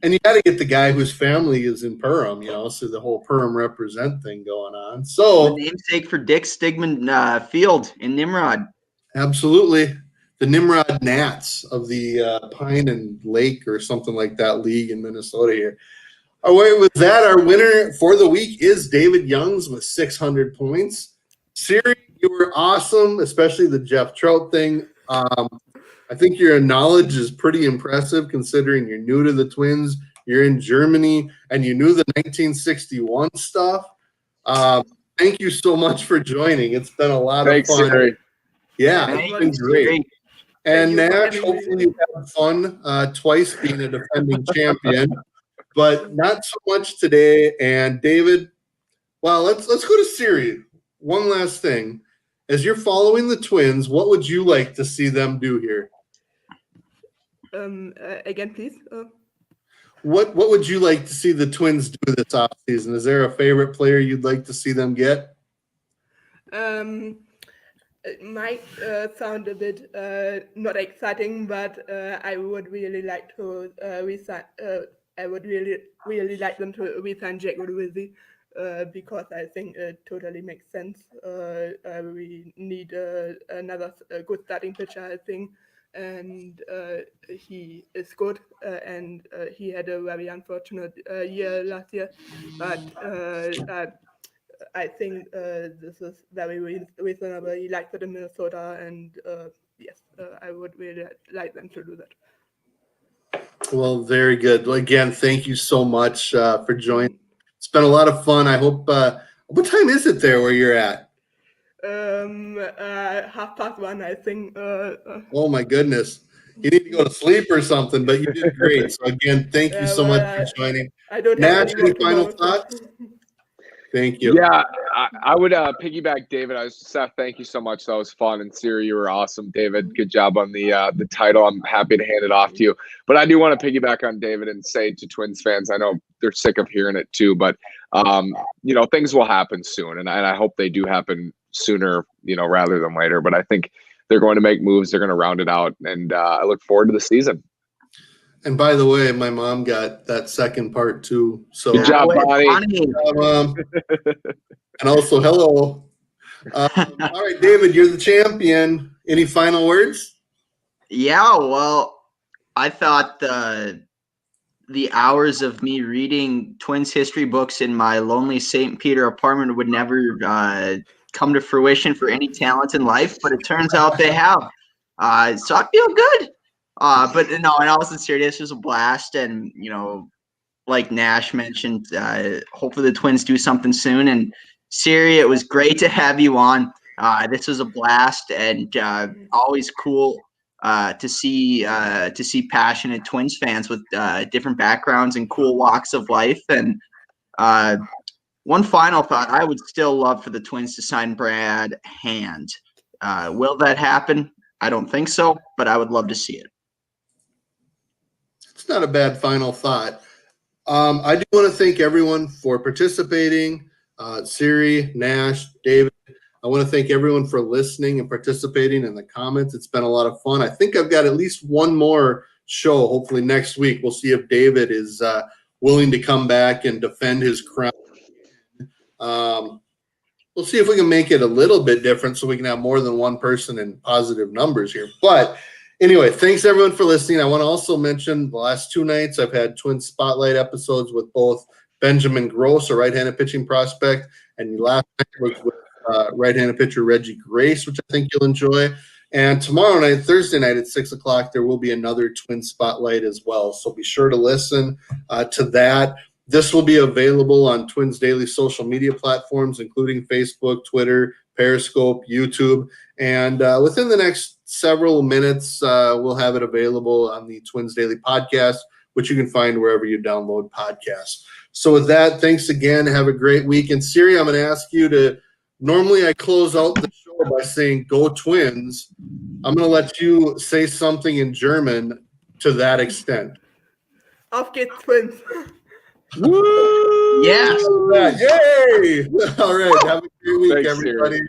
Speaker 1: And you got to get the guy whose family is in Perham, so the whole Perham represent thing going on. So,
Speaker 3: the namesake for Dick Stigman Field in Nimrod.
Speaker 1: Absolutely. The Nimrod Gnats of the Pine and Lake or something like that league in Minnesota here. All right, with that, our winner for the week is David Youngs with 600 points. Siri, you were awesome, especially the Jeff Trout thing. I think your knowledge is pretty impressive considering you're new to the Twins, you're in Germany, and you knew the 1961 stuff. Thank you so much for joining. It's been a lot of fun.
Speaker 2: Siri.
Speaker 1: Yeah, it's been great. And Nash, hopefully you had fun twice being a defending champion, but not so much today. And David, well, let's go to Siri. One last thing. As you're following the Twins, what would you like to see them do here?
Speaker 4: Again, please.
Speaker 1: What would you like to see the Twins do this offseason? Is there a favorite player you'd like to see them get?
Speaker 4: It might sound a bit not exciting, but I would really like to resign. I would really like them to resign Jake Odorizzi because I think it totally makes sense. We need another good starting pitcher, I think. And he is good, and he had a very unfortunate year last year, but I think this is very reasonable. He likes it in Minnesota, and yes, I would really like them to do that.
Speaker 1: Well, very good. Well, again, thank you so much for joining. It's been a lot of fun. I hope. What time is it there where you're at?
Speaker 4: 1:30, I think.
Speaker 1: Oh my goodness. You need to go to sleep or something, but you did great. So again, thank you so much for joining.
Speaker 4: I don't
Speaker 1: Nash,
Speaker 4: have
Speaker 1: any final thoughts? Thank you.
Speaker 2: Yeah, I would piggyback David. Seth, thank you so much. That was fun. And Siri, you were awesome. David, good job on the title. I'm happy to hand it off to you. But I do want to piggyback on David and say to Twins fans, I know they're sick of hearing it too, but things will happen soon, and I hope they do happen sooner, rather than later. But I think they're going to make moves. They're going to round it out, and I look forward to the season.
Speaker 1: And by the way, my mom got that second part too. So
Speaker 2: Good job, buddy.
Speaker 1: And also, hello. All right, David, you're the champion. Any final words?
Speaker 3: Yeah, well, I thought the hours of me reading Twins history books in my lonely St. Peter apartment would never come to fruition for any talent in life, but it turns out they have. So I feel good. But no, in all sincerity, this was a blast. And, like Nash mentioned, hopefully the Twins do something soon. And Siri, it was great to have you on. This was a blast and always cool to see passionate Twins fans with different backgrounds and cool walks of life. And one final thought, I would still love for the Twins to sign Brad Hand. Will that happen? I don't think so, but I would love to see it.
Speaker 1: It's not a bad final thought. I do want to thank everyone for participating. Siri, Nash, David. I want to thank everyone for listening and participating in the comments. It's been a lot of fun. I think I've got at least one more show. Hopefully next week we'll see if David is willing to come back and defend his crown. We'll see if we can make it a little bit different so we can have more than one person in positive numbers here. But anyway, thanks everyone for listening. I want to also mention the last 2 nights I've had Twin Spotlight episodes with both Benjamin Gross, a right-handed pitching prospect, and last night was with right-handed pitcher Reggie Grace, which I think you'll enjoy. And tomorrow night, Thursday night at 6 o'clock, there will be another Twin Spotlight as well. So be sure to listen to that. This will be available on Twins Daily social media platforms, including Facebook, Twitter, Periscope, YouTube. And within the next several minutes, we'll have it available on the Twins Daily podcast, which you can find wherever you download podcasts. So with that, thanks again. Have a great week. And Siri, I'm going to ask you to – normally I close out the show by saying go Twins. I'm going to let you say something in German to that extent.
Speaker 4: Auf geht's, Twins.
Speaker 3: Yes.
Speaker 1: Yay! All right. Have a great week,
Speaker 2: Thanks,
Speaker 1: everybody.
Speaker 2: Siri.